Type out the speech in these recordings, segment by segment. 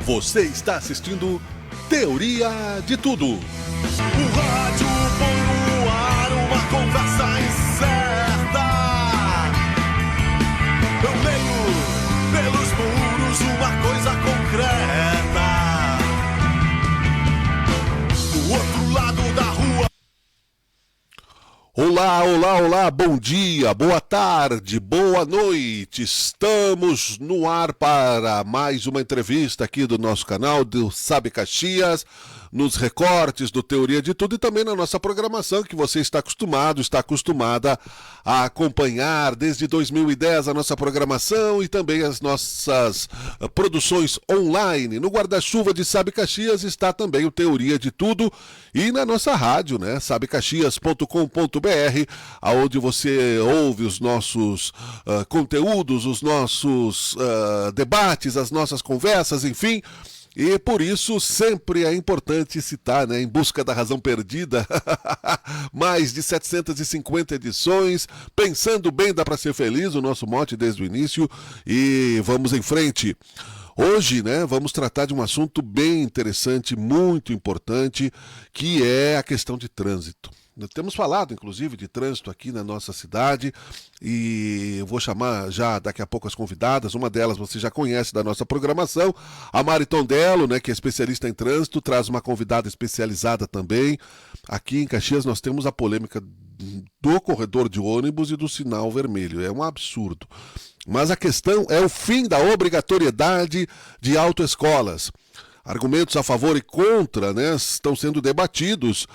Você está assistindo Teoria de Tudo. O rádio põe no ar uma conversa incerta. Eu leio pelos muros uma coisa concreta. Do outro lado da rua. Olá, olá, olá, bom dia, boa tarde, boa noite. Estamos no ar para mais uma entrevista aqui do nosso canal do Sabe Caxias, nos recortes do Teoria de Tudo e também na nossa programação que você está acostumada a acompanhar desde 2010 a nossa programação e também as nossas produções online. No guarda-chuva de Sabe Caxias está também o Teoria de Tudo e na nossa rádio, né, sabecaxias.com.br, aonde você ouve os nossos conteúdos, os nossos debates, as nossas conversas, enfim. E por isso sempre é importante citar, né, Em Busca da Razão Perdida, mais de 750 edições, pensando bem dá para ser feliz, o nosso mote desde o início, e vamos em frente. Hoje, né, vamos tratar de um assunto bem interessante, muito importante, que é a questão de trânsito. Temos falado, inclusive, de trânsito aqui na nossa cidade e eu vou chamar já daqui a pouco as convidadas. Uma delas você já conhece da nossa programação, a Mari Tondello, né, que é especialista em trânsito, traz uma convidada especializada também. Aqui em Caxias nós temos a polêmica do corredor de ônibus e do sinal vermelho. É um absurdo. Mas a questão é o fim da obrigatoriedade de autoescolas. Argumentos a favor e contra, né, estão sendo debatidos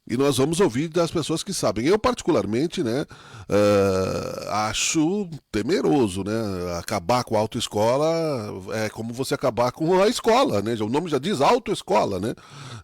e nós vamos ouvir das pessoas que sabem. Eu, particularmente, né, acho temeroso, né, acabar com a autoescola é como você acabar com a escola, né, o nome já diz autoescola, né,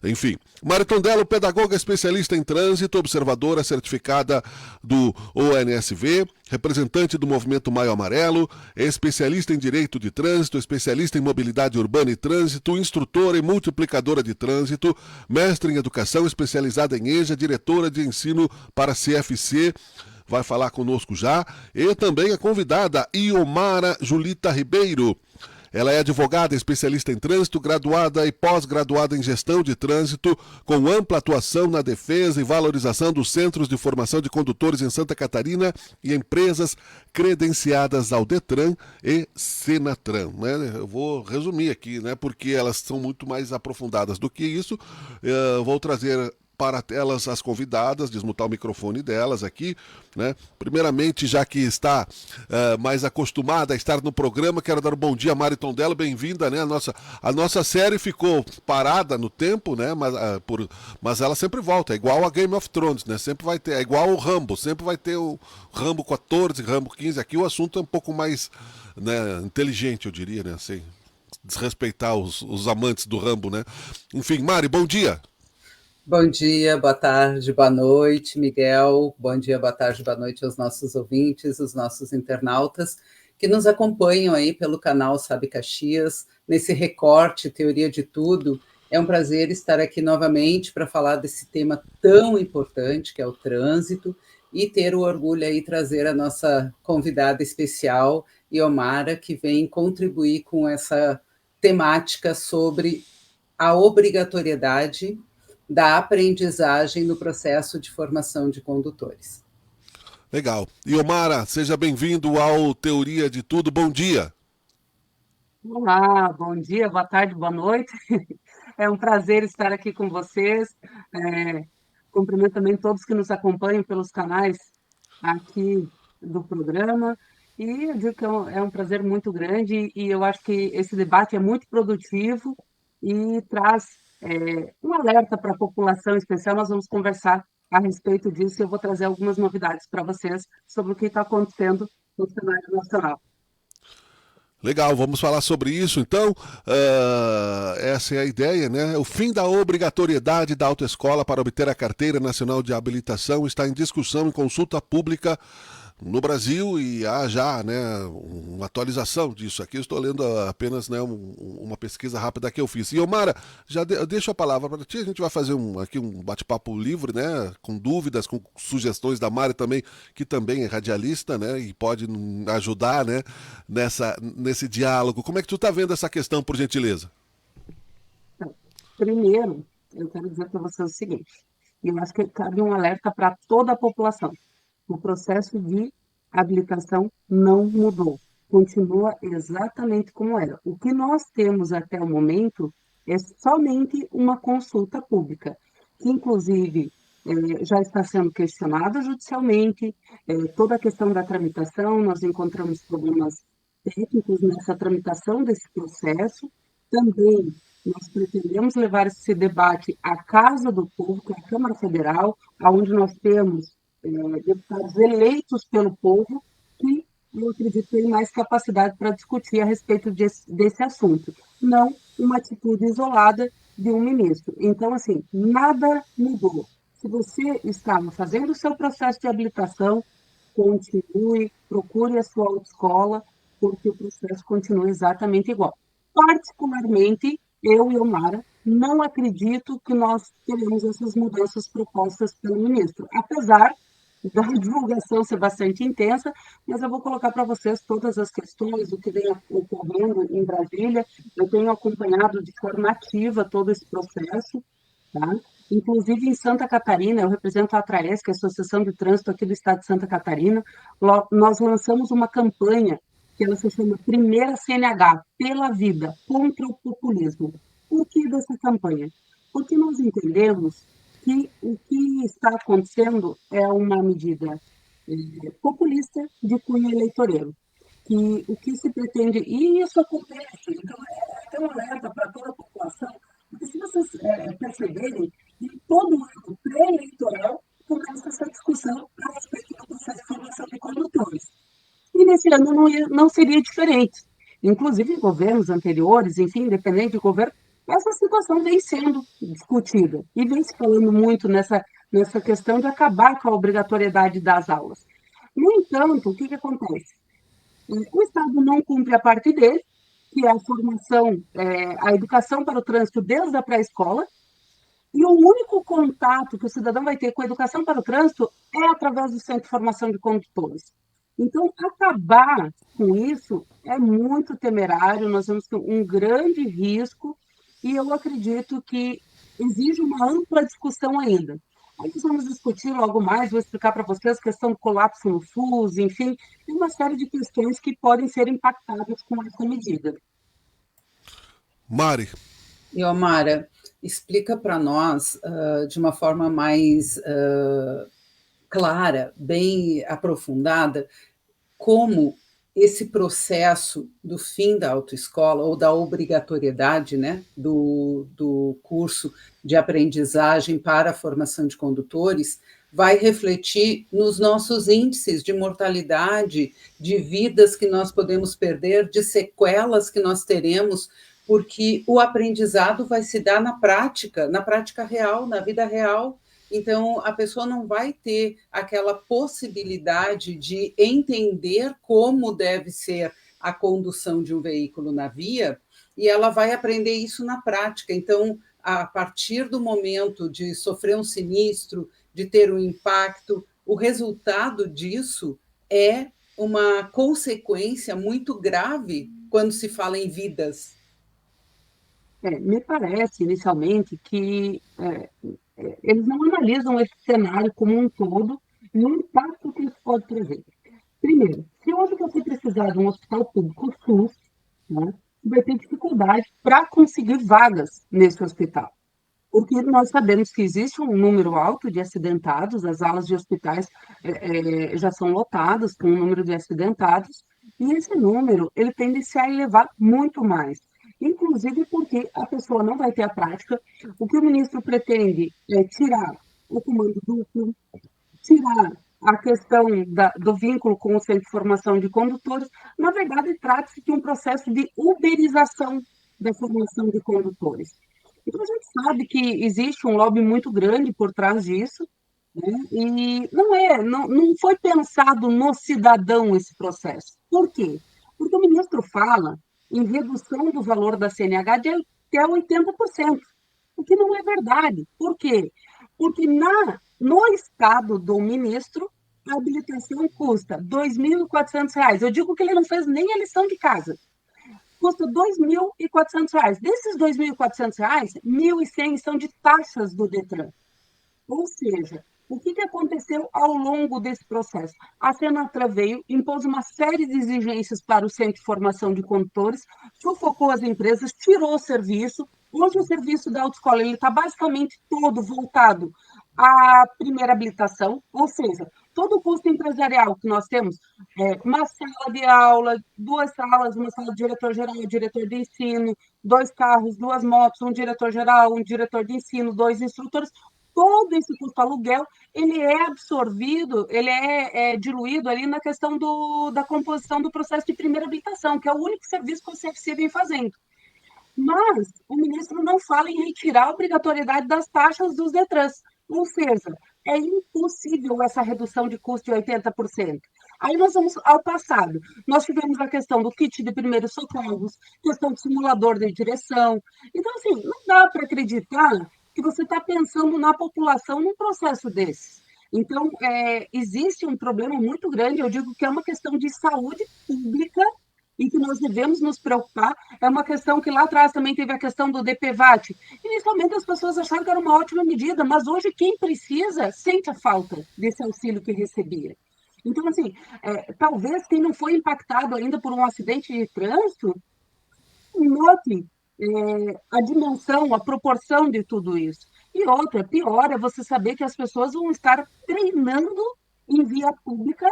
enfim. Mari Tondello, pedagoga especialista em trânsito, observadora certificada do ONSV, representante do Movimento Maio Amarelo, especialista em Direito de Trânsito, especialista em Mobilidade Urbana e Trânsito, instrutora e multiplicadora de trânsito, mestre em Educação, especializada em EJA, diretora de ensino para CFC, vai falar conosco já, e também a convidada Iomara Julita Ribeiro. Ela é advogada, especialista em trânsito, graduada e pós-graduada em gestão de trânsito, com ampla atuação na defesa e valorização dos centros de formação de condutores em Santa Catarina e empresas credenciadas ao Detran e Senatran, né? Eu vou resumir aqui, né, porque elas são muito mais aprofundadas do que isso. Eu vou trazer para elas as convidadas, desmutar o microfone delas aqui, né? Primeiramente, já que está mais acostumada a estar no programa, quero dar um bom dia a Mari Tondello, bem-vinda, né? A nossa série ficou parada no tempo, né? Mas ela sempre volta, é igual a Game of Thrones, né? Sempre vai ter, é igual o Rambo, sempre vai ter o Rambo 14, Rambo 15, aqui o assunto é um pouco mais, né, inteligente, eu diria, né? Sem desrespeitar os amantes do Rambo, né? Enfim, Mari, bom dia. Bom dia, boa tarde, boa noite, Miguel. Bom dia, boa tarde, boa noite aos nossos ouvintes, os nossos internautas que nos acompanham aí pelo canal Sabe Caxias, nesse recorte Teoria de Tudo. É um prazer estar aqui novamente para falar desse tema tão importante que é o trânsito e ter o orgulho aí trazer a nossa convidada especial, Iomara, que vem contribuir com essa temática sobre a obrigatoriedade da aprendizagem no processo de formação de condutores. Legal. Iomara, seja bem-vindo ao Teoria de Tudo. Bom dia. Olá, bom dia, boa tarde, boa noite. É um prazer estar aqui com vocês. Cumprimento também todos que nos acompanham pelos canais aqui do programa. E eu digo que é um prazer muito grande e eu acho que esse debate é muito produtivo e traz um alerta para a população em especial. Nós vamos conversar a respeito disso e eu vou trazer algumas novidades para vocês sobre o que está acontecendo no cenário nacional. Legal, vamos falar sobre isso então. Essa é a ideia, né? O fim da obrigatoriedade da autoescola para obter a Carteira Nacional de Habilitação está em discussão em consulta pública no Brasil e há já, né, uma atualização disso aqui. Eu estou lendo apenas, né, uma pesquisa rápida que eu fiz. E Iomara, deixo a palavra para ti. A gente vai fazer aqui um bate-papo livre, né, com dúvidas, com sugestões da Mari também, que também é radialista, né, e pode ajudar, né, nesse diálogo. Como é que tu está vendo essa questão, por gentileza? Primeiro, eu quero dizer para vocês o seguinte, e eu acho que cabe um alerta para toda a população. O processo de habilitação não mudou, continua exatamente como era. O que nós temos até o momento é somente uma consulta pública, que inclusive já está sendo questionada judicialmente, toda a questão da tramitação, nós encontramos problemas técnicos nessa tramitação desse processo, também nós pretendemos levar esse debate à Casa do Povo, que é a Câmara Federal, onde nós temos deputados eleitos pelo povo, que eu acredito terem mais capacidade para discutir a respeito desse assunto, não uma atitude isolada de um ministro. Então, assim, nada mudou. Se você estava fazendo o seu processo de habilitação, continue, procure a sua autoescola, porque o processo continua exatamente igual. Particularmente, eu e Omara, não acredito que nós teremos essas mudanças propostas pelo ministro, apesar da divulgação ser bastante intensa, mas eu vou colocar para vocês todas as questões, o que vem ocorrendo em Brasília. Eu tenho acompanhado de forma ativa todo esse processo, tá? Inclusive em Santa Catarina, eu represento a ATRAESC, a Associação de Trânsito aqui do Estado de Santa Catarina, nós lançamos uma campanha que ela se chama Primeira CNH, pela vida, contra o populismo. Por que dessa campanha? Porque nós entendemos que o que está acontecendo é uma medida populista de cunho eleitoreiro, que o que se pretende, e isso acontece, então é um alerta para toda a população, porque se vocês perceberem, em todo ano pré-eleitoral começa essa discussão a respeito do processo de formação de condutores. E nesse ano não seria diferente. Inclusive, em governos anteriores, enfim, independente do governo, essa situação vem sendo discutida e vem se falando muito nessa questão de acabar com a obrigatoriedade das aulas. No entanto, o que acontece? O Estado não cumpre a parte dele, que é a formação, a educação para o trânsito desde a pré-escola, e o único contato que o cidadão vai ter com a educação para o trânsito é através do Centro de Formação de Condutores. Então, acabar com isso é muito temerário, nós temos um grande risco, e eu acredito que exige uma ampla discussão ainda. Aí nós vamos discutir logo mais, vou explicar para vocês a questão do colapso no SUS, enfim, tem uma série de questões que podem ser impactadas com essa medida. Mari. E, Omara, explica para nós de uma forma mais clara, bem aprofundada, como esse processo do fim da autoescola ou da obrigatoriedade, né, do curso de aprendizagem para a formação de condutores vai refletir nos nossos índices de mortalidade, de vidas que nós podemos perder, de sequelas que nós teremos, porque o aprendizado vai se dar na prática real, na vida real. Então, a pessoa não vai ter aquela possibilidade de entender como deve ser a condução de um veículo na via, e ela vai aprender isso na prática. Então, a partir do momento de sofrer um sinistro, de ter um impacto, o resultado disso é uma consequência muito grave quando se fala em vidas. Me parece, inicialmente, que eles não analisam esse cenário como um todo e o impacto que isso pode trazer. Primeiro, se hoje você precisar de um hospital público SUS, né, vai ter dificuldade para conseguir vagas nesse hospital. Porque nós sabemos que existe um número alto de acidentados, as alas de hospitais já são lotadas com um número de acidentados, e esse número ele tende a se elevar muito mais. Inclusive porque a pessoa não vai ter a prática. O que o ministro pretende é tirar o comando duplo, tirar a questão do vínculo com o Centro de Formação de Condutores. Na verdade, trata-se de um processo de uberização da formação de condutores. Então, a gente sabe que existe um lobby muito grande por trás disso, né? E não foi pensado no cidadão esse processo. Por quê? Porque o ministro fala em redução do valor da CNH de até 80%, o que não é verdade. Por quê? Porque no estado do ministro, a habilitação custa R$ 2.400. Eu digo que ele não fez nem a lição de casa. custa R$ 2.400. Desses R$ 2.400, R$ 1.100 são de taxas do Detran. Ou seja, o que aconteceu ao longo desse processo? A Fenatran veio, impôs uma série de exigências para o Centro de Formação de Condutores, sufocou as empresas, tirou o serviço. Hoje o serviço da autoescola está basicamente todo voltado à primeira habilitação, ou seja, todo o custo empresarial que nós temos, uma sala de aula, 2 salas, uma sala de diretor-geral, diretor de ensino, 2 carros, 2 motos, um diretor-geral, um diretor de ensino, 2 instrutores, todo esse custo aluguel, ele é absorvido, ele é diluído ali na questão da composição do processo de primeira habilitação, que é o único serviço que o CFC vem fazendo. Mas o ministro não fala em retirar a obrigatoriedade das taxas dos Detrans, ou seja, é impossível essa redução de custo de 80%. Aí nós vamos ao passado. Nós tivemos a questão do kit de primeiros socorros, questão do simulador de direção. Então, assim, não dá para acreditar que você está pensando na população num processo desse. Então, existe um problema muito grande, eu digo que é uma questão de saúde pública e que nós devemos nos preocupar. É uma questão que lá atrás também teve a questão do DPVAT. Inicialmente as pessoas acharam que era uma ótima medida, mas hoje quem precisa sente a falta desse auxílio que recebia. Então, assim, talvez quem não foi impactado ainda por um acidente de trânsito note a dimensão, a proporção de tudo isso. E outra, pior, é você saber que as pessoas vão estar treinando em via pública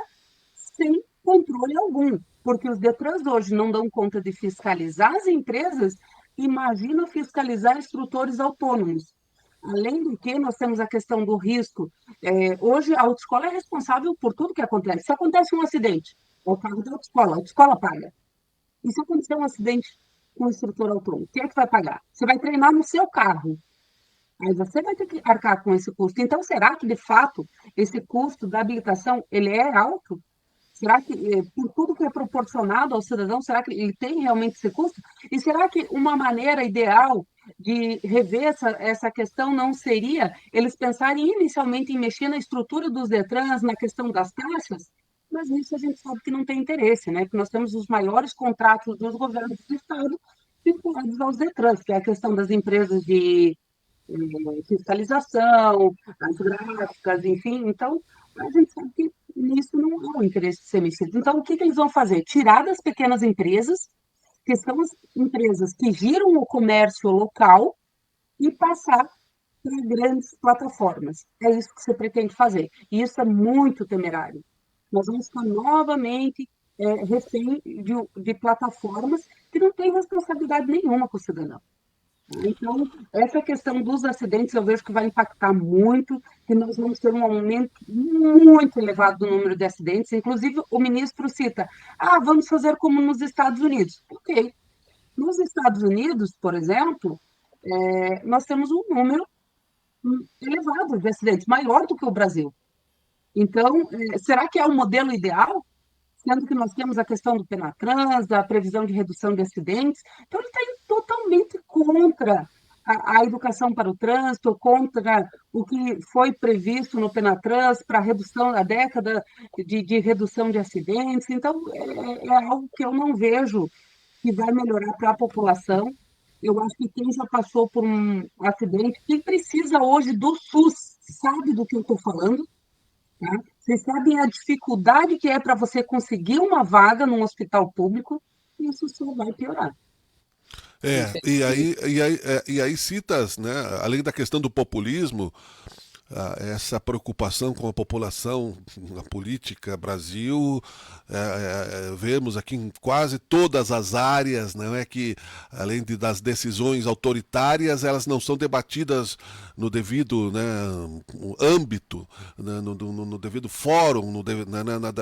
sem controle algum, porque os Detrans hoje não dão conta de fiscalizar as empresas, imagina fiscalizar instrutores autônomos. Além do que, nós temos a questão do risco. Hoje, a autoescola é responsável por tudo que acontece. Se acontece um acidente, é o carro da autoescola, a autoescola paga. E se acontecer um acidente com o instrutor autônomo, quem é que vai pagar? Você vai treinar no seu carro. Aí você vai ter que arcar com esse custo. Então, será que, de fato, esse custo da habilitação ele é alto? Será que, por tudo que é proporcionado ao cidadão, será que ele tem realmente esse custo? E será que uma maneira ideal de rever essa questão não seria eles pensarem inicialmente em mexer na estrutura dos Detrans, na questão das taxas? Mas nisso a gente sabe que não tem interesse, né? Porque nós temos os maiores contratos dos governos do Estado vinculados aos Detrans, que é a questão das empresas de fiscalização, as gráficas, enfim. Então, a gente sabe que nisso não há o interesse de ser mexido. Então, o que eles vão fazer? Tirar das pequenas empresas, que são as empresas que giram o comércio local, e passar para grandes plataformas. É isso que você pretende fazer. E isso é muito temerário. Nós vamos estar novamente refém de plataformas que não têm responsabilidade nenhuma com o cidadão. Então, essa questão dos acidentes eu vejo que vai impactar muito, que nós vamos ter um aumento muito elevado do número de acidentes. Inclusive, o ministro cita, vamos fazer como nos Estados Unidos. Ok. Nos Estados Unidos, por exemplo, nós temos um número elevado de acidentes, maior do que o Brasil. Então, será que é o modelo ideal? Sendo que nós temos a questão do Penatrans, da previsão de redução de acidentes. Então, ele está totalmente contra a educação para o trânsito, contra o que foi previsto no Penatrans para a redução da década de redução de acidentes. Então, é algo que eu não vejo que vai melhorar para a população. Eu acho que quem já passou por um acidente, quem precisa hoje do SUS, sabe do que eu estou falando. Tá? Vocês sabem a dificuldade que é para você conseguir uma vaga num hospital público, e isso só vai piorar. E aí citas, né, além da questão do populismo, essa preocupação com a população, a política, Brasil, vemos aqui em quase todas as áreas, não é que, além das decisões autoritárias, elas não são debatidas no devido, né, âmbito, né, no devido fórum,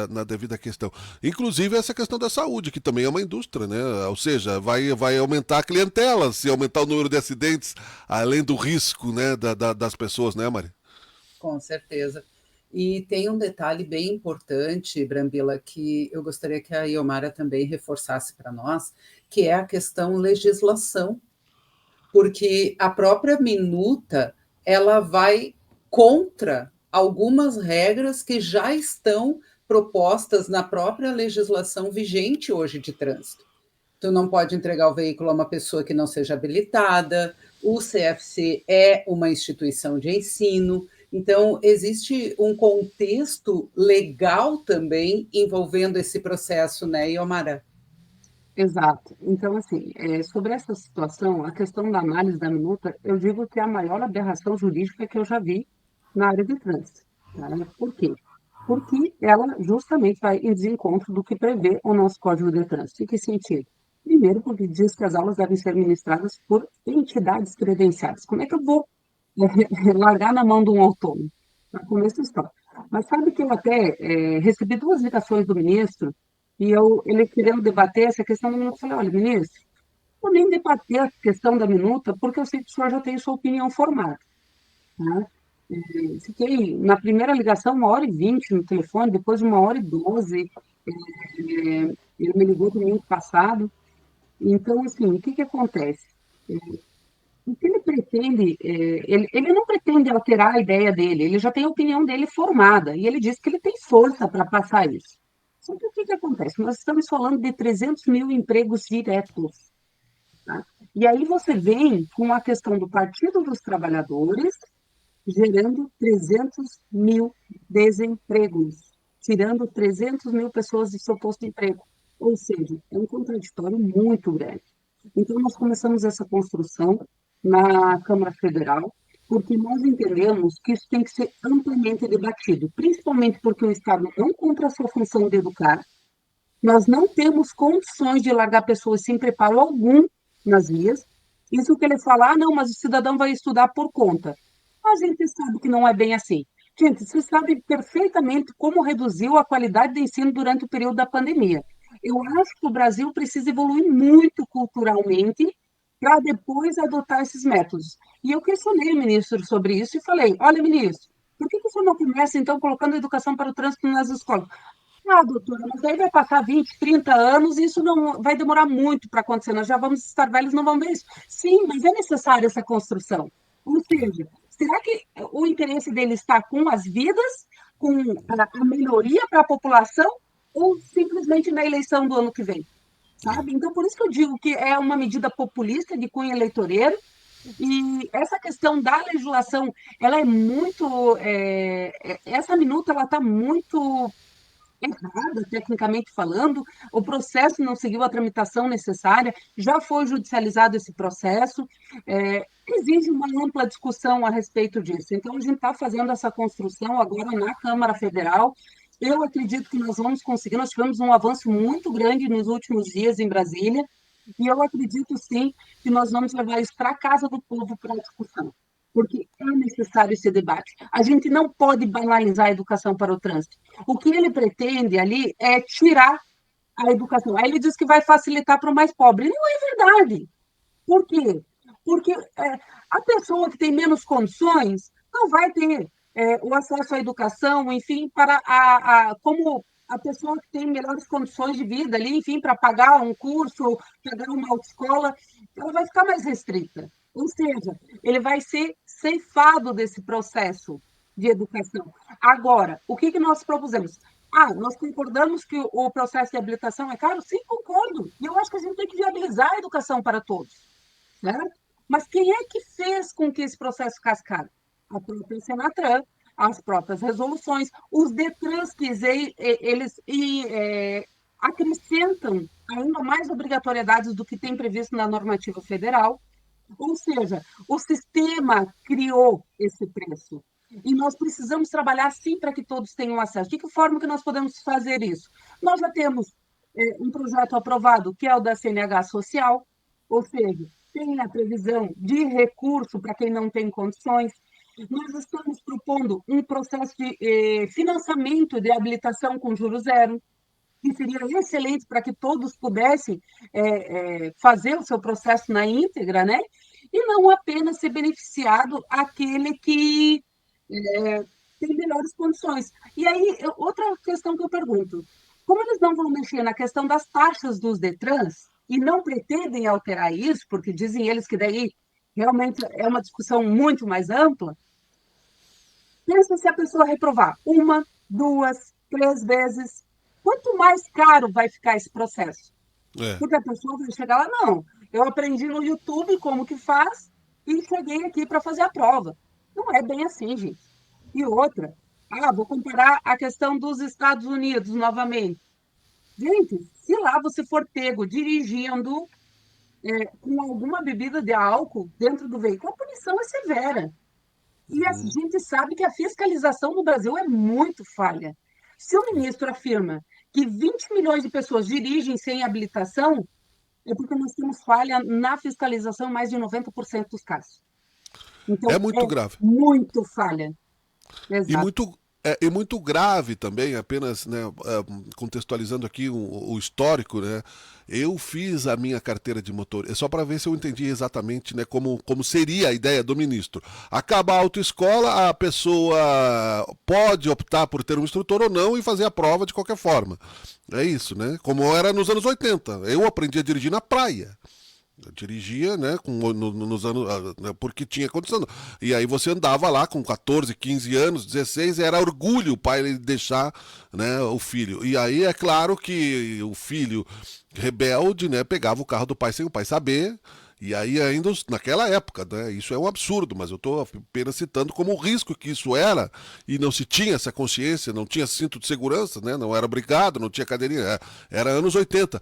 na devida questão. Inclusive essa questão da saúde, que também é uma indústria, né? Ou seja, vai aumentar a clientela se aumentar o número de acidentes, além do risco, né, das pessoas, né, Mari? Com certeza. E tem um detalhe bem importante, Brambila, que eu gostaria que a Iomara também reforçasse para nós, que é a questão legislação, porque a própria minuta, ela vai contra algumas regras que já estão propostas na própria legislação vigente hoje de trânsito. Tu não pode entregar o veículo a uma pessoa que não seja habilitada, o CFC é uma instituição de ensino, então existe um contexto legal também envolvendo esse processo, né, Iomara? Exato. Então, assim, sobre essa situação, a questão da análise da minuta, eu digo que é a maior aberração jurídica que eu já vi na área de trânsito. Tá? Por quê? Porque ela justamente vai em desencontro do que prevê o nosso Código de Trânsito. Em que sentido? Primeiro, porque diz que as aulas devem ser ministradas por entidades credenciadas. Como é que eu vou largar na mão de um autônomo? Para começar a história. Mas sabe que eu até recebi 2 ligações do ministro e ele querendo debater essa questão da minuta. Eu falei, olha, ministro, eu nem debater a questão da minuta, porque eu sei que o senhor já tem sua opinião formada. Tá? Fiquei, na primeira ligação, 1h20 no telefone, depois 1h12, ele me ligou domingo passado. Então, assim, o que acontece? O que ele pretende, ele não pretende alterar a ideia dele, ele já tem a opinião dele formada, e ele diz que ele tem força para passar isso. Só que o que acontece? Nós estamos falando de 300 mil empregos diretos. Tá? E aí você vem com a questão do Partido dos Trabalhadores gerando 300 mil desempregos, tirando 300 mil pessoas de seu posto de emprego. Ou seja, é um contraditório muito grande. Então, nós começamos essa construção na Câmara Federal, porque nós entendemos que isso tem que ser amplamente debatido, principalmente porque o Estado não cumpre a sua função de educar, nós não temos condições de largar pessoas sem preparo algum nas vias. Isso que ele fala, não, mas o cidadão vai estudar por conta. A gente sabe que não é bem assim. Gente, você sabe perfeitamente como reduziu a qualidade de ensino durante o período da pandemia. Eu acho que o Brasil precisa evoluir muito culturalmente para depois adotar esses métodos. E eu questionei o ministro sobre isso e falei, olha, ministro, por que você não começa, então, colocando educação para o trânsito nas escolas? Ah, doutora, mas aí vai passar 20, 30 anos e isso não vai demorar muito para acontecer. Nós já vamos estar velhos, não vamos ver isso. Sim, mas é necessária essa construção. Ou seja, será que o interesse dele está com as vidas, com a melhoria para a população, ou simplesmente na eleição do ano que vem? Sabe? Então, por isso que eu digo que é uma medida populista de cunho eleitoreiro, e essa questão da legislação, ela é muito. Essa minuta ela está muito errada, tecnicamente falando, o processo não seguiu a tramitação necessária, já foi judicializado esse processo, exige uma ampla discussão a respeito disso. Então, a gente está fazendo essa construção agora na Câmara Federal. Eu acredito que nós vamos conseguir, nós tivemos um avanço muito grande nos últimos dias em Brasília, e eu acredito, sim, que nós vamos levar isso para a casa do povo para a discussão, porque é necessário esse debate. A gente não pode banalizar a educação para o trânsito. O que ele pretende ali é tirar a educação. Aí ele diz que vai facilitar para o mais pobre. Não é verdade. Por quê? Porque a pessoa que tem menos condições não vai ter o acesso à educação, enfim, como a pessoa que tem melhores condições de vida ali, enfim, para pagar um curso, pagar uma autoescola, ela vai ficar mais restrita. Ou seja, ele vai ser ceifado desse processo de educação. Agora, o que nós propusemos? Nós concordamos que o processo de habilitação é caro? Sim, concordo. E eu acho que a gente tem que viabilizar a educação para todos. Certo? Mas quem é que fez com que esse processo ficasse caro? A própria Senatran, as próprias resoluções, os DETRANs que eles acrescentam ainda mais obrigatoriedades do que tem previsto na normativa federal. Ou seja, o sistema criou esse preço. E nós precisamos trabalhar, sim, para que todos tenham acesso. De que forma que nós podemos fazer isso? Nós já temos um projeto aprovado, que é o da CNH Social, ou seja, tem a previsão de recurso para quem não tem condições. Nós estamos propondo um processo de financiamento de habilitação com juros zero, que seria excelente para que todos pudessem fazer o seu processo na íntegra, né? E não apenas ser beneficiado aquele que tem melhores condições. E aí, outra questão que eu pergunto, como eles não vão mexer na questão das taxas dos DETRANs e não pretendem alterar isso, porque dizem eles que daí realmente é uma discussão muito mais ampla, pensa se a pessoa reprovar 1, 2, 3 vezes, quanto mais caro vai ficar esse processo? É. Porque a pessoa vai chegar lá, não, eu aprendi no YouTube como que faz e cheguei aqui para fazer a prova. Não é bem assim, gente. E outra, vou comparar a questão dos Estados Unidos novamente. Gente, se lá você for pego dirigindo com alguma bebida de álcool dentro do veículo, a punição é severa. E a gente sabe que a fiscalização no Brasil é muito falha. Se o ministro afirma que 20 milhões de pessoas dirigem sem habilitação, é porque nós temos falha na fiscalização em mais de 90% dos casos. Então, É muito grave. muito falha. E Exato. muito grave também, apenas, né, contextualizando aqui o histórico, né? Eu fiz a minha carteira de motor, é só para ver se eu entendi exatamente, né, como seria a ideia do ministro. Acaba a autoescola, a pessoa pode optar por ter um instrutor ou não e fazer a prova de qualquer forma. É isso, né? Como era nos anos 80. Eu aprendi a dirigir na praia. Eu dirigia, né, nos anos, porque tinha condição. E aí você andava lá com 14, 15 anos, 16, era orgulho o pai deixar, né, o filho. E aí é claro que o filho rebelde, né, pegava o carro do pai sem o pai saber. E aí ainda naquela época, né, isso é um absurdo, mas eu estou apenas citando como o risco que isso era, e não se tinha essa consciência, não tinha cinto de segurança, né, não era obrigado, não tinha cadeirinha, era anos 80.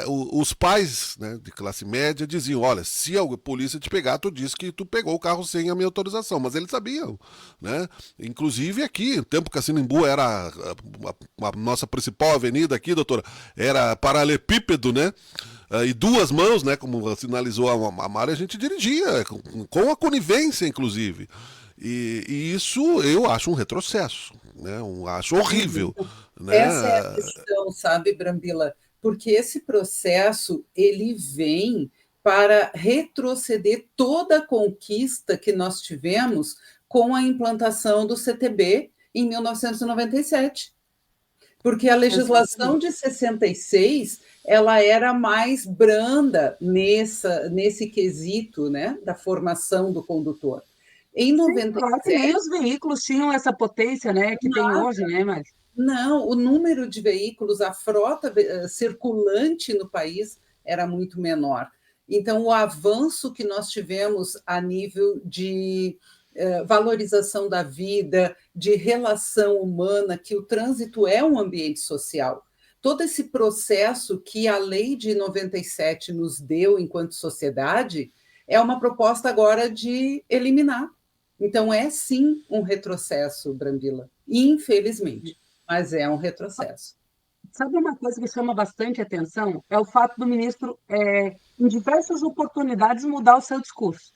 Os pais, né, de classe média diziam, olha, se a polícia te pegar, tu diz que tu pegou o carro sem a minha autorização, mas eles sabiam, né? Inclusive aqui, no tempo que a Sinimbu era a nossa principal avenida aqui, doutora, era paralelepípedo, né? E duas mãos, né, como sinalizou a Mari, a gente dirigia, com a conivência, inclusive. E isso eu acho um retrocesso, né? Acho horrível. Né? Essa é a questão, sabe, Brambila? Porque esse processo, ele vem para retroceder toda a conquista que nós tivemos com a implantação do CTB em 1997. Porque a legislação de 66 ela era mais branda nesse quesito, né, da formação do condutor. Em 97, nem os veículos tinham essa potência, né, que tem hoje, né, mas não, o número de veículos, a frota circulante no país era muito menor. Então, o avanço que nós tivemos a nível de valorização da vida, de relação humana, que o trânsito é um ambiente social. Todo esse processo que a lei de 97 nos deu enquanto sociedade é uma proposta agora de eliminar. Então, é sim um retrocesso, Brambila, infelizmente, mas é um retrocesso. Sabe uma coisa que chama bastante atenção? É o fato do ministro, em diversas oportunidades, mudar o seu discurso.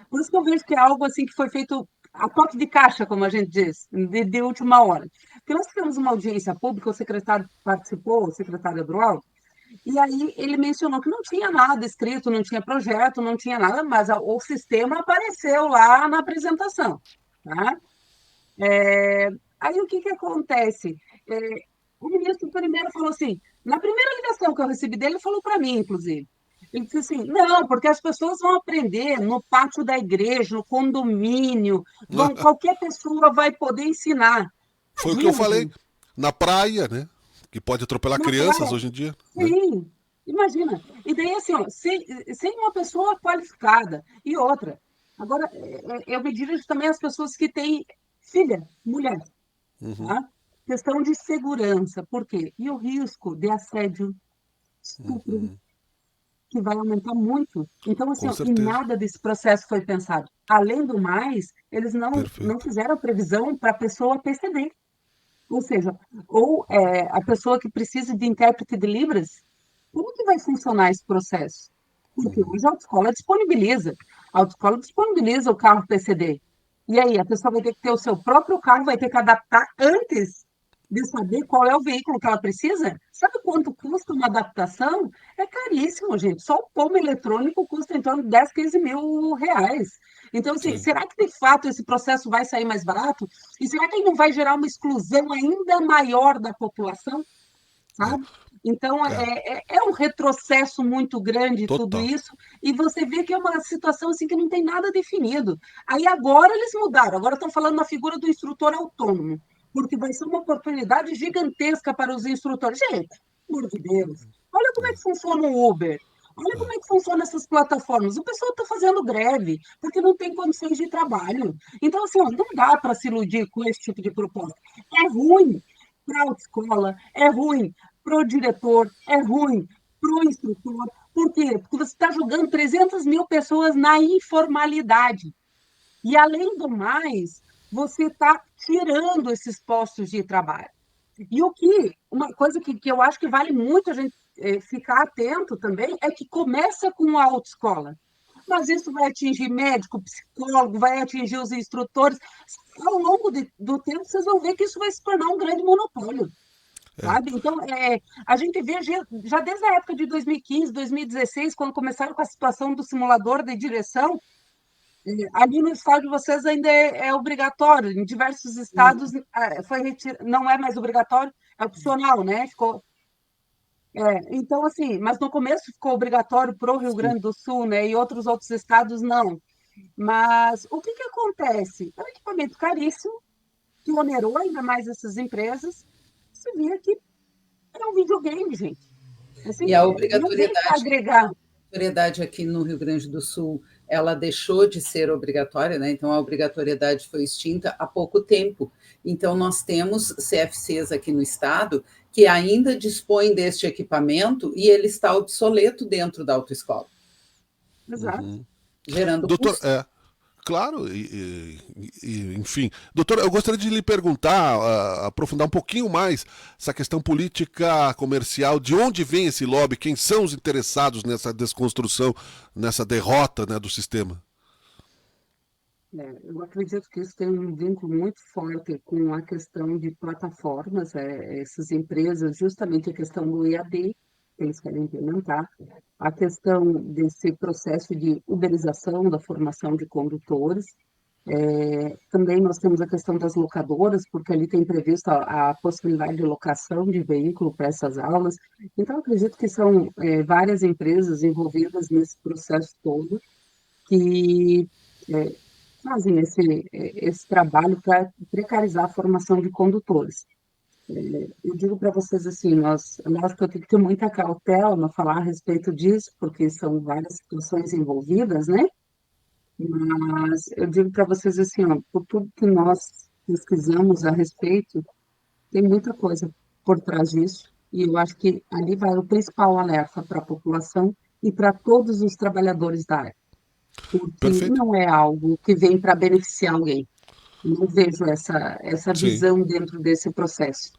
Por isso que eu vejo que é algo assim que foi feito a toque de caixa, como a gente diz, de última hora. Porque nós tivemos uma audiência pública, o secretário participou, o secretário Adroaldo, e aí ele mencionou que não tinha nada escrito, não tinha projeto, não tinha nada, mas o sistema apareceu lá na apresentação. Tá? Aí o que acontece? O ministro primeiro falou assim, na primeira ligação que eu recebi dele, ele falou para mim, inclusive, ele disse assim, não, porque as pessoas vão aprender no pátio da igreja, no condomínio, qualquer pessoa vai poder ensinar. Foi o que eu falei, na praia, né? Que pode atropelar crianças hoje em dia. Sim, né? Imagina. E daí, assim, ó, sem uma pessoa qualificada. E outra, agora, eu me dirijo também às pessoas que têm filha, mulher. Tá? Questão de segurança. Por quê? E o risco de assédio, estupro, que vai aumentar muito. Então, assim, e nada desse processo foi pensado. Além do mais, eles não fizeram previsão para a pessoa PCD. Ou seja, a pessoa que precisa de intérprete de Libras, como que vai funcionar esse processo? Porque hoje a autoescola disponibiliza. A autoescola disponibiliza o carro PCD. E aí, a pessoa vai ter que ter o seu próprio carro, vai ter que adaptar antes de saber qual é o veículo que ela precisa. Sabe quanto custa uma adaptação? É caríssimo, gente. Só o pomo eletrônico custa em torno de 10, 15 mil reais. Então, assim, será que de fato esse processo vai sair mais barato? E será que ele não vai gerar uma exclusão ainda maior da população? Sabe? Então, é um retrocesso muito grande tudo isso, e você vê que é uma situação assim que não tem nada definido. Aí agora eles mudaram, agora estão falando na figura do instrutor autônomo, porque vai ser uma oportunidade gigantesca para os instrutores. Gente, por amor de Deus, como é que funciona o Uber. Olha como é que funciona essas plataformas. O pessoal está fazendo greve porque não tem condições de trabalho. Então, assim, ó, não dá para se iludir com esse tipo de proposta. É ruim para a autoescola, é ruim para o diretor, é ruim para o instrutor. Por quê? Porque você está jogando 300 mil pessoas na informalidade. E, além do mais, você está tirando esses postos de trabalho. E uma coisa que eu acho que vale muito a gente ficar atento também é que começa com a autoescola. Mas isso vai atingir médico, psicólogo, vai atingir os instrutores. Ao longo do tempo, vocês vão ver que isso vai se tornar um grande monopólio. Sabe? Então, a gente vê já desde a época de 2015, 2016, quando começaram com a situação do simulador de direção, ali no estado de vocês ainda é obrigatório, em diversos estados não é mais obrigatório, é opcional, né? Então, assim, mas no começo ficou obrigatório para o Rio Grande do Sul, né? E outros estados não. Mas o que acontece? É um equipamento caríssimo, que onerou ainda mais essas empresas. Você vê que é um videogame, gente. Assim, E a não tem que agregar. A obrigatoriedade aqui no Rio Grande do Sul, ela deixou de ser obrigatória, né? Então a obrigatoriedade foi extinta há pouco tempo. Então nós temos CFCs aqui no estado que ainda dispõem deste equipamento e ele está obsoleto dentro da autoescola. Exato. Gerando Doutor, custo. claro, enfim. Doutor, eu gostaria de lhe perguntar, aprofundar um pouquinho mais essa questão política comercial, de onde vem esse lobby, quem são os interessados nessa desconstrução, nessa derrota, né, do sistema? Eu acredito que isso tem um vínculo muito forte com a questão de plataformas, essas empresas, justamente a questão do EAD, que eles querem implementar, a questão desse processo de uberização da formação de condutores. Também nós temos a questão das locadoras, porque ali tem previsto a possibilidade de locação de veículo para essas aulas. Então, acredito que são várias empresas envolvidas nesse processo todo que fazem esse trabalho para precarizar a formação de condutores. Eu digo para vocês assim, lógico que eu tenho que ter muita cautela no falar a respeito disso, porque são várias situações envolvidas, né? Mas eu digo para vocês assim, ó, por tudo que nós pesquisamos a respeito, tem muita coisa por trás disso, e eu acho que ali vai o principal alerta para a população e para todos os trabalhadores da área, porque Perfeito. não é algo que vem para beneficiar alguém. Não vejo essa Sim, visão dentro desse processo.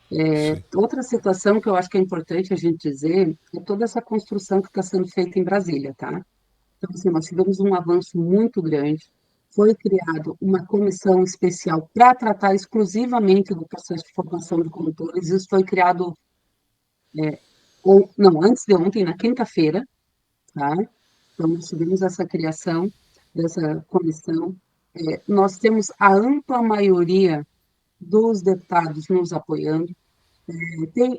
sim. Outra situação que eu acho que é importante a gente dizer é toda essa construção que está sendo feita em Brasília, tá? Então, assim, nós tivemos um avanço muito grande. Foi criado uma comissão especial para tratar exclusivamente do processo de formação de condutores. Isso foi criado, não, antes de ontem, na quinta-feira, tá? Então, nós tivemos essa criação dessa comissão. Nós temos a ampla maioria dos deputados nos apoiando.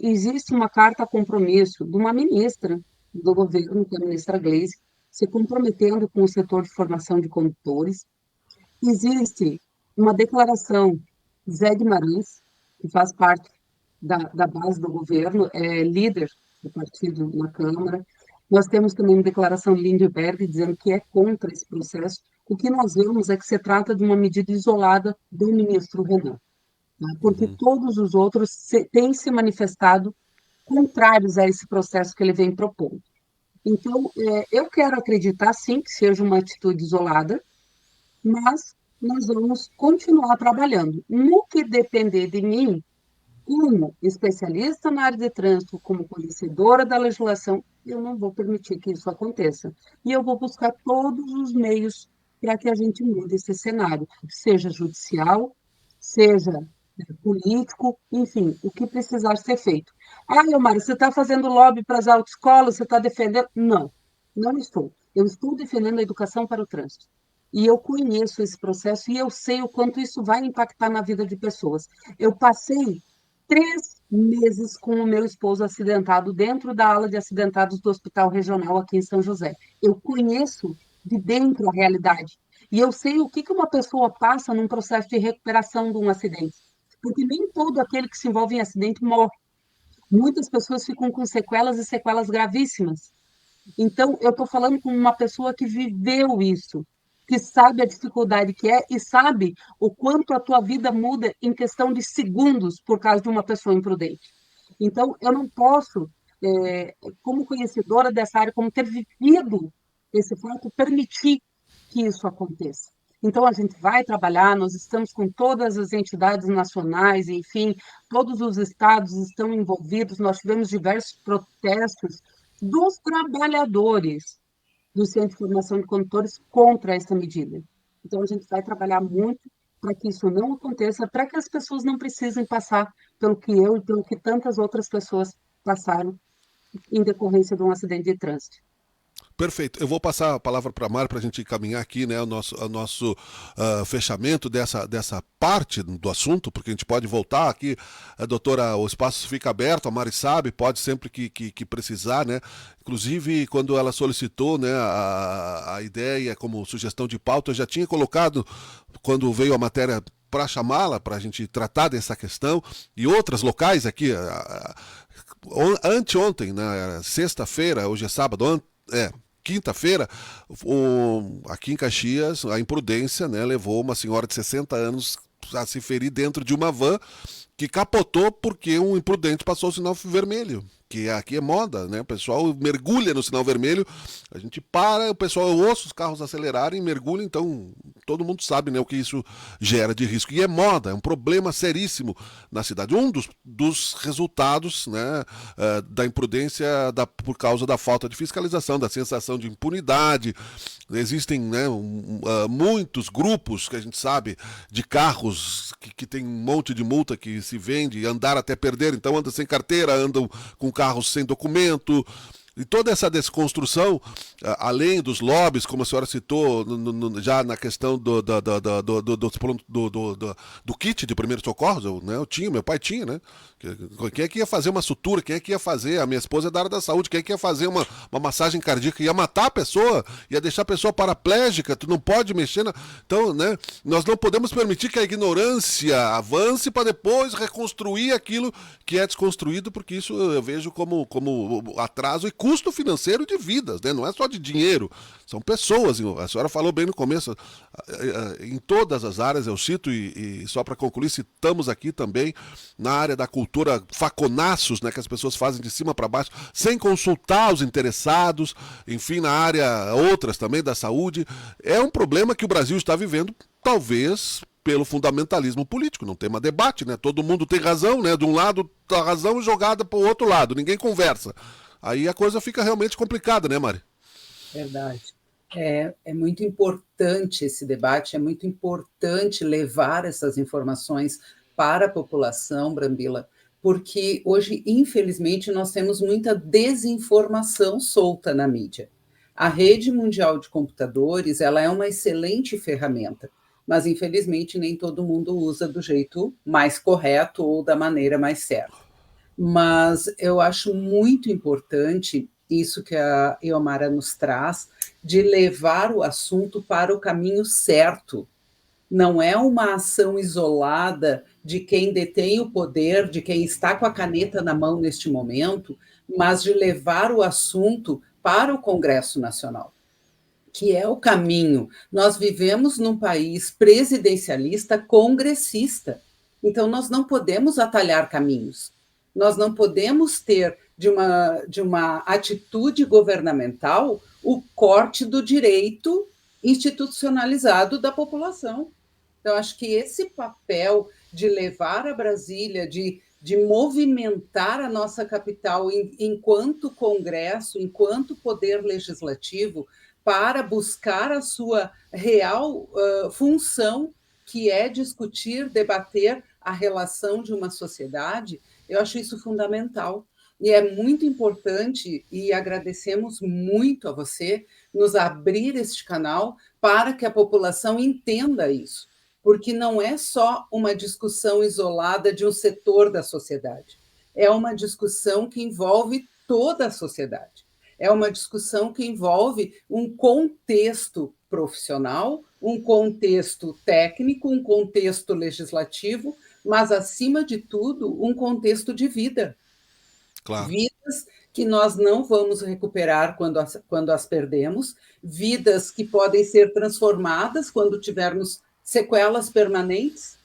Existe uma carta compromisso de uma ministra do governo, que é a ministra Gleisi, se comprometendo com o setor de formação de condutores. Existe uma declaração, Zé Guimarães, que faz parte da base do governo, é líder do partido na Câmara. Nós temos também uma declaração Lindbergh dizendo que é contra esse processo. O que nós vemos é que se trata de uma medida isolada do ministro Renan, tá? Porque todos os outros têm se manifestado contrários a esse processo que ele vem propondo. Então, eu quero acreditar, sim, que seja uma atitude isolada, mas nós vamos continuar trabalhando. No que depender de mim, como especialista na área de trânsito, como conhecedora da legislação, eu não vou permitir que isso aconteça. E eu vou buscar todos os meios para que a gente mude esse cenário, seja judicial, seja político, enfim, o que precisar ser feito. Ah, Elmar, você está fazendo lobby para as autoescolas, você está defendendo? Não, não estou. Eu estou defendendo a educação para o trânsito. E eu conheço esse processo e eu sei o quanto isso vai impactar na vida de pessoas. Eu passei 3 meses com o meu esposo acidentado dentro da ala de acidentados do Hospital Regional aqui em São José. Eu conheço de dentro a realidade. E eu sei o que uma pessoa passa num processo de recuperação de um acidente. Porque nem todo aquele que se envolve em acidente morre. muitas pessoas ficam com sequelas e sequelas gravíssimas. Então, eu estou falando com uma pessoa que viveu isso, que sabe a dificuldade que é e sabe o quanto a tua vida muda em questão de segundos por causa de uma pessoa imprudente. Então, eu não posso, como conhecedora dessa área, como ter vivido esse fato, permitir que isso aconteça. Então, a gente vai trabalhar, nós estamos com todas as entidades nacionais, enfim, todos os estados estão envolvidos, nós tivemos diversos protestos dos trabalhadores do Centro de Formação de Condutores contra essa medida. Então, a gente vai trabalhar muito para que isso não aconteça, para que as pessoas não precisem passar pelo que eu e pelo que tantas outras pessoas passaram em decorrência de um acidente de trânsito. Perfeito. Eu vou passar a palavra para a Mari para a gente encaminhar aqui, né, o nosso fechamento dessa parte do assunto, porque a gente pode voltar aqui, doutora, o espaço fica aberto, a Mari sabe, pode sempre que precisar, né? Inclusive, quando ela solicitou, né, a ideia como sugestão de pauta, eu já tinha colocado, quando veio a matéria para chamá-la, para a gente tratar dessa questão, e outros locais aqui, anteontem, né, sexta-feira, hoje é sábado, quinta-feira, aqui em Caxias, a imprudência, né, levou uma senhora de 60 anos a se ferir dentro de uma van que capotou porque um imprudente passou o sinal vermelho. Que aqui é moda, né? O pessoal mergulha no sinal vermelho, a gente para, o pessoal ouça os carros acelerarem, mergulha, então todo mundo sabe, né, o que isso gera de risco. E é moda, é um problema seríssimo na cidade. Um dos resultados, né, da imprudência por causa da falta de fiscalização, da sensação de impunidade. Existem, né, muitos grupos que a gente sabe de carros que tem um monte de multa que se vende, andar até perder, então anda sem carteira, andam com carros sem documento. E toda essa desconstrução, além dos lobbies, como a senhora citou, já na questão do kit de primeiros socorros, eu tinha, meu pai tinha, né? Quem é que ia fazer uma sutura? Quem é que ia fazer? A minha esposa é da área da saúde. Quem é que ia fazer uma massagem cardíaca? Ia matar a pessoa, ia deixar a pessoa paraplégica, tu não pode mexer Então, né, nós não podemos permitir que a ignorância avance para depois reconstruir aquilo que é desconstruído, porque isso eu vejo como atraso e custo financeiro de vidas, né? Não é só de dinheiro, são pessoas. A senhora falou bem no começo, em todas as áreas, eu cito, e só para concluir, citamos aqui também na área da cultura, faconaços, né, que as pessoas fazem de cima para baixo, sem consultar os interessados, enfim, na área outras também da saúde. É um problema que o Brasil está vivendo, talvez pelo fundamentalismo político, não tem mais debate, né? Todo mundo tem razão, né? De um lado a razão jogada para o outro lado, ninguém conversa. Aí a coisa fica realmente complicada, né, Mari? Verdade. É muito importante esse debate, é muito importante levar essas informações para a população, Brambila, porque hoje, infelizmente, nós temos muita desinformação solta na mídia. A rede mundial de computadores, ela é uma excelente ferramenta, mas, infelizmente, nem todo mundo usa do jeito mais correto ou da maneira mais certa. Mas eu acho muito importante isso que a Iomara nos traz, de levar o assunto para o caminho certo. Não é uma ação isolada de quem detém o poder, de quem está com a caneta na mão neste momento, mas de levar o assunto para o Congresso Nacional, que é o caminho. Nós vivemos num país presidencialista congressista, então nós não podemos atalhar caminhos. Nós não podemos ter de uma atitude governamental o corte do direito institucionalizado da população. Então, acho que esse papel de levar a Brasília, de movimentar a nossa capital enquanto Congresso, enquanto poder legislativo, para buscar a sua real função, que é discutir, debater a relação de uma sociedade, eu acho isso fundamental. E é muito importante, e agradecemos muito a você, nos abrir este canal para que a população entenda isso, porque não é só uma discussão isolada de um setor da sociedade, é uma discussão que envolve toda a sociedade, é uma discussão que envolve um contexto profissional, um contexto técnico, um contexto legislativo, mas, acima de tudo, um contexto de vida. Claro. Vidas que nós não vamos recuperar quando as perdemos, vidas que podem ser transformadas quando tivermos sequelas permanentes,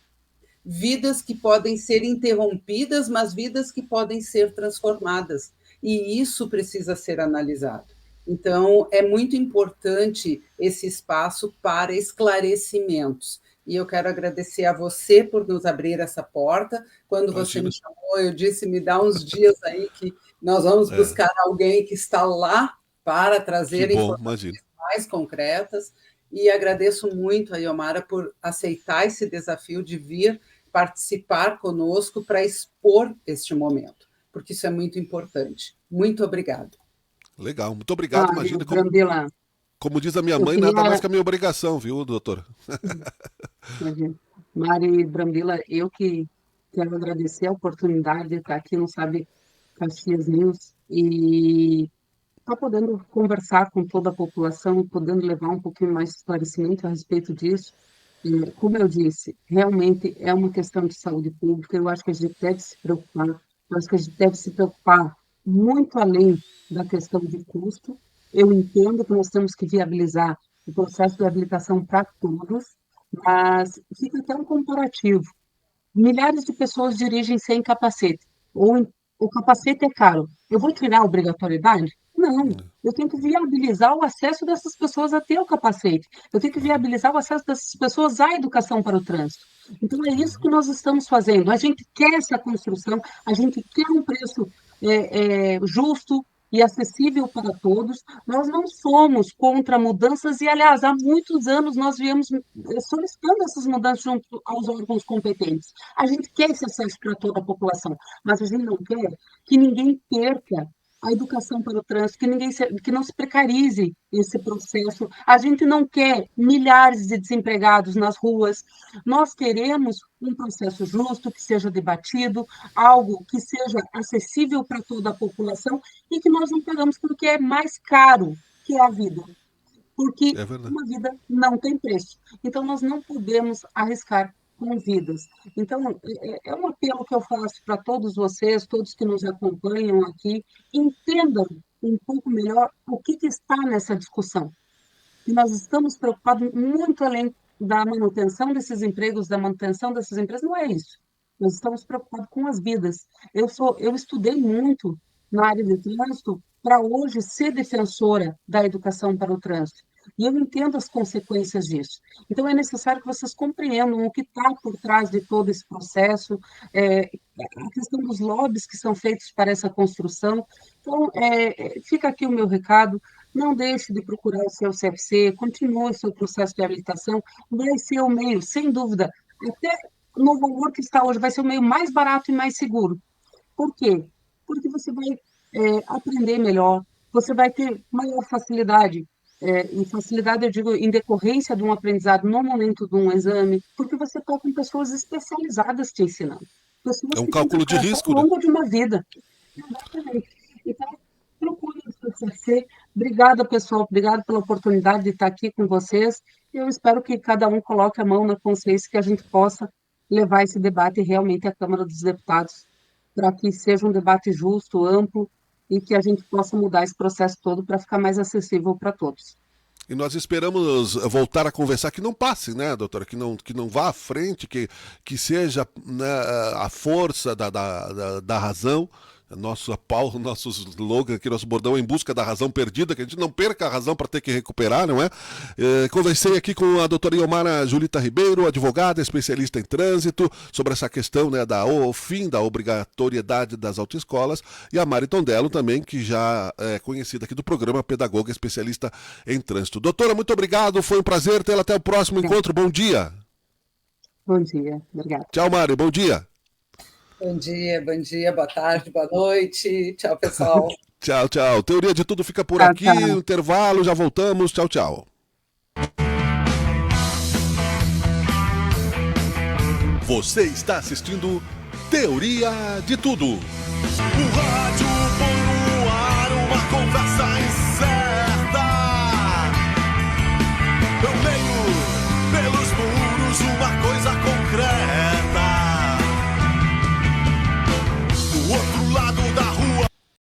vidas que podem ser interrompidas, mas vidas que podem ser transformadas. E isso precisa ser analisado. Então, é muito importante esse espaço para esclarecimentos. E eu quero agradecer a você por nos abrir essa porta. Quando você me chamou, eu disse, me dá uns dias aí que nós vamos buscar alguém que está lá para trazer informações mais concretas. E agradeço muito a Iomara por aceitar esse desafio de vir participar conosco para expor este momento, porque isso é muito importante. Muito obrigada. Legal, muito obrigado. Imagina, como diz a minha mãe, queria... nada mais que a minha obrigação, viu, doutora? Mari Brambila, eu que quero agradecer a oportunidade de estar aqui no Sabe Caxias News e estar podendo conversar com toda a população, podendo levar um pouquinho mais de esclarecimento a respeito disso. E, como eu disse, realmente é uma questão de saúde pública, eu acho que a gente deve se preocupar, eu acho que a gente deve se preocupar muito além da questão de custo. Eu entendo que nós temos que viabilizar o processo de habilitação para todos, mas fica até um comparativo. Milhares de pessoas dirigem sem capacete, ou o capacete é caro. Eu vou tirar a obrigatoriedade? Não, eu tenho que viabilizar o acesso dessas pessoas a ter o capacete. Eu tenho que viabilizar o acesso dessas pessoas à educação para o trânsito. Então, é isso que nós estamos fazendo. A gente quer essa construção, a gente quer um preço justo e acessível para todos. Nós não somos contra mudanças e, aliás, há muitos anos nós viemos solicitando essas mudanças junto aos órgãos competentes. A gente quer esse acesso para toda a população, mas a gente não quer que ninguém perca a educação para o trânsito, que não se precarize esse processo. A gente não quer milhares de desempregados nas ruas. Nós queremos um processo justo, que seja debatido, algo que seja acessível para toda a população e que nós não pagamos pelo que é mais caro, que é a vida. Porque uma vida não tem preço. Então, nós não podemos arriscar com vidas. Então, é um apelo que eu faço para todos vocês, todos que nos acompanham aqui, entendam um pouco melhor o que está nessa discussão. E nós estamos preocupados muito além da manutenção desses empregos, da manutenção dessas empresas, não é isso. Nós estamos preocupados com as vidas. Eu estudei muito na área de trânsito para hoje ser defensora da educação para o trânsito. E eu entendo as consequências disso. Então, é necessário que vocês compreendam o que está por trás de todo esse processo, a questão dos lobbies que são feitos para essa construção. Então, fica aqui o meu recado, não deixe de procurar o seu CFC, continue o seu processo de habilitação, vai ser o meio, sem dúvida, até no valor que está hoje, vai ser o meio mais barato e mais seguro. Por quê? Porque você vai aprender melhor, você vai ter maior facilidade. E facilidade, eu digo, em decorrência de um aprendizado no momento de um exame, porque você está com pessoas especializadas te ensinando. É um cálculo de risco, ao longo de uma vida. Exatamente. Então, procure o seu CFC. Obrigada, pessoal. Obrigada pela oportunidade de estar aqui com vocês. Eu espero que cada um coloque a mão na consciência que a gente possa levar esse debate realmente à Câmara dos Deputados, para que seja um debate justo, amplo, e que a gente possa mudar esse processo todo para ficar mais acessível para todos. E nós esperamos voltar a conversar, que não passe, né, doutora? Que não vá à frente, que seja, né, a força da razão. Nosso slogan aqui, nosso bordão, em busca da razão perdida, que a gente não perca a razão para ter que recuperar, não é? Conversei aqui com a doutora Iomara Julita Ribeiro, advogada, especialista em trânsito, sobre essa questão, né, o fim da obrigatoriedade das autoescolas, e a Mari Tondello também, que já é conhecida aqui do programa, pedagoga especialista em trânsito. Doutora, muito obrigado, foi um prazer tê-la, até o próximo encontro, bom dia. Bom dia, obrigada. Tchau, Mari, bom dia. Bom dia, boa tarde, boa noite. Tchau, pessoal. Tchau, tchau. Teoria de Tudo fica por aqui. Tchau. Intervalo, já voltamos. Tchau, tchau. Você está assistindo Teoria de Tudo. O rádio